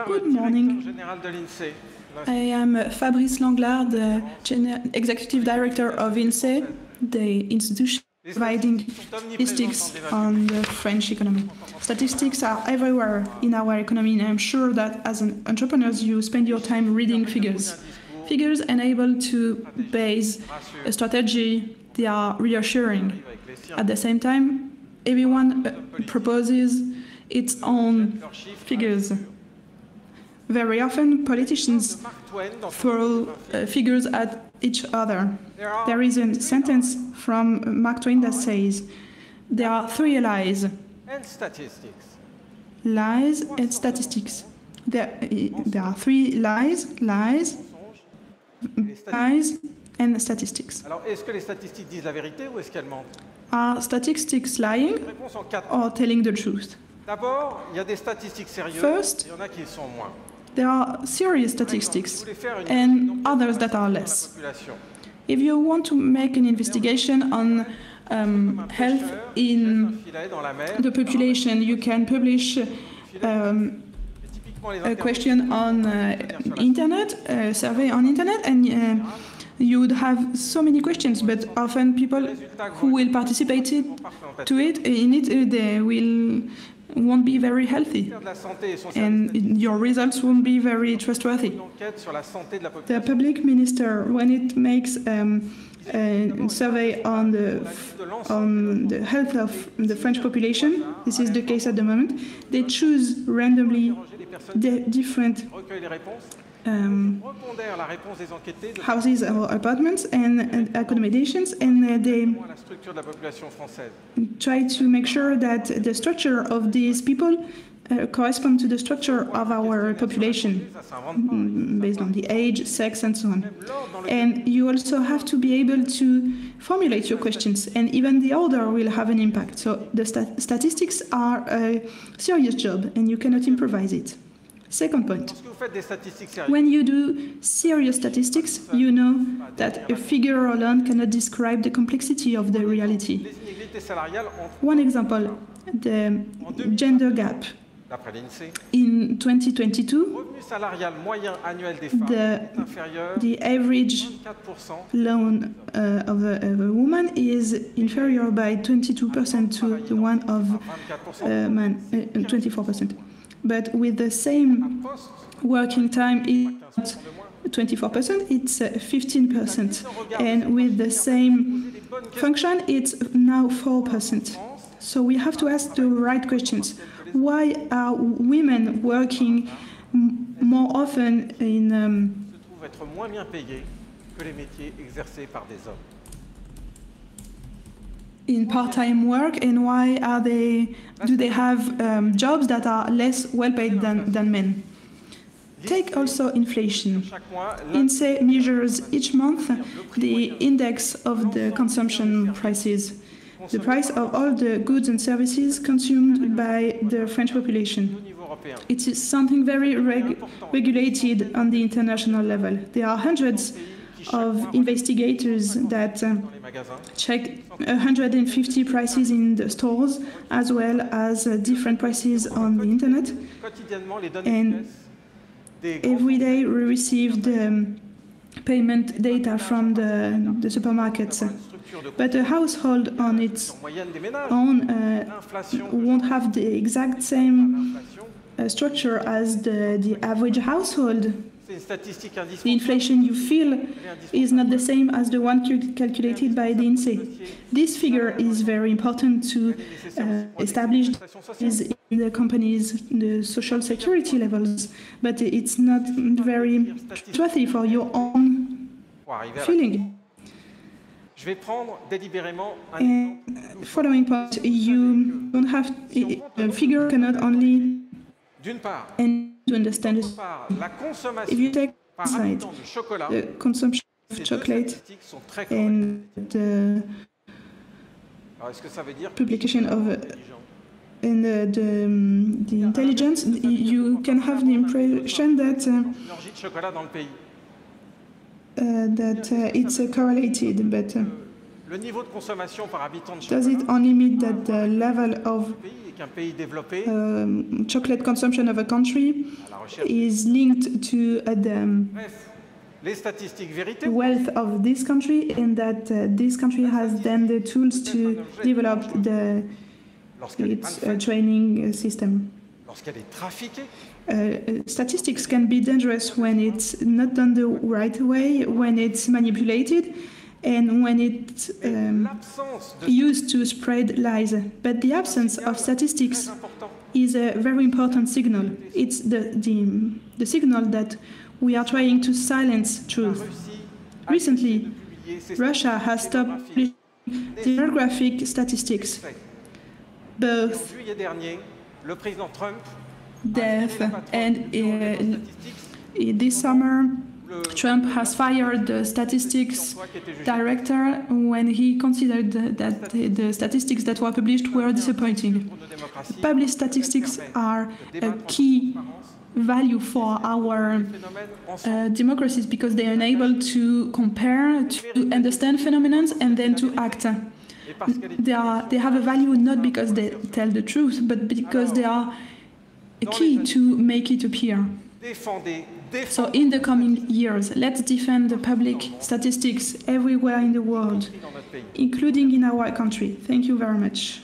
Good morning. I am Fabrice Lenglart, the Executive Director of Insee, the institution providing statistics on the French economy. Statistics are everywhere in our economy, and I'm sure that as an entrepreneur, you spend your time reading figures. Figures enable to base a strategy. They are reassuring. At the same time, everyone proposes its own figures. Very often, politicians throw figures at each other. There is a sentence from Mark Twain that says, there are three lies. And statistics. Lies and statistics. There are three lies, and statistics. Alors, est-ce que les statistiques disent la vérité ou est-ce qu'elles mentent? Are statistics lying or telling the truth? D'abord, il y a des statistiques sérieuses, First, il y en a qui le sont moins. there are serious statistics and others that are less. If you want to make an investigation on health in the population, you can publish a question on internet, a survey on internet, and you would have so many questions, but often people who will participate in it, they won't be very healthy, and your results won't be very trustworthy. The public minister, when it makes a survey on the health of the French population, this is the case at the moment, they choose randomly the different houses or apartments and accommodations, and they try to make sure that the structure of these people correspond to the structure of our population, based on the age, sex, and so on. And you also have to be able to formulate your questions, and even the order will have an impact. So the statistics are a serious job, and you cannot improvise it. Second point, when you do serious statistics, you know that a figure alone cannot describe the complexity of the reality. One example, the gender gap. In 2022, the average loan of a woman is inferior by 22% to the one of a man, 24%. But with the same working time, it's 24%, it's 15%. And with the same function, it's now 4%. So we have to ask the right questions. Why are women working more often in part-time work, and why do they have jobs that are less well-paid than men? Take also inflation. Insee measures each month the index of the consumption prices, the price of all the goods and services consumed by the French population. It is something very regulated on the international level. There are hundreds of investigators that check 150 prices in the stores, as well as different prices on the internet. And every day we receive the payment data from the supermarkets. But a household on its own won't have the exact same structure as the average household. The inflation you feel is not the same as the one calculated by the Insee. This figure is very important to establish in the companies, the social security levels, but it's not very trustworthy for your own feeling. And following point, you don't have a figure cannot only to understand it. If you take aside the consumption of chocolate and the publication of and the intelligence, you can have the impression that it's correlated, but Le niveau de consommation par habitant de Does chocolat it only mean that the level of pays et qu'un pays développé chocolate consumption of a country à la recherche. is linked to the Bref, les statistiques vérité. wealth of this country, and that this country has then the tools to develop Lorsqu'elle est its mal faite, training system. lorsqu'elle est trafiquée, Statistics can be dangerous when it's not done the right way, when it's manipulated, and when it's l'absence de used to spread lies. But the absence of statistics très important. is a very important signal. It's the signal that we are trying to silence La truth. Russie a Recently, décidé de publier ses Russia has stopped publishing demographic statistics. faits. Both En juillet dernier, le président Trump death and statistiques this summer, le Trump has fired the statistics emploi qui était jugé director when he considered that the statistics that were published were disappointing. pour nos démocraties. Published statistics are a key value for our Phénomène ensemble. democracies because they enable to compare, to understand phenomena, and then to act. Et parce qu'elle est They have a value not because they tell the truth, but because they are a key to make it appear. défendée, So in the coming years, let's defend the public statistics everywhere in the world, dans notre pays. including in our country. Thank you very much.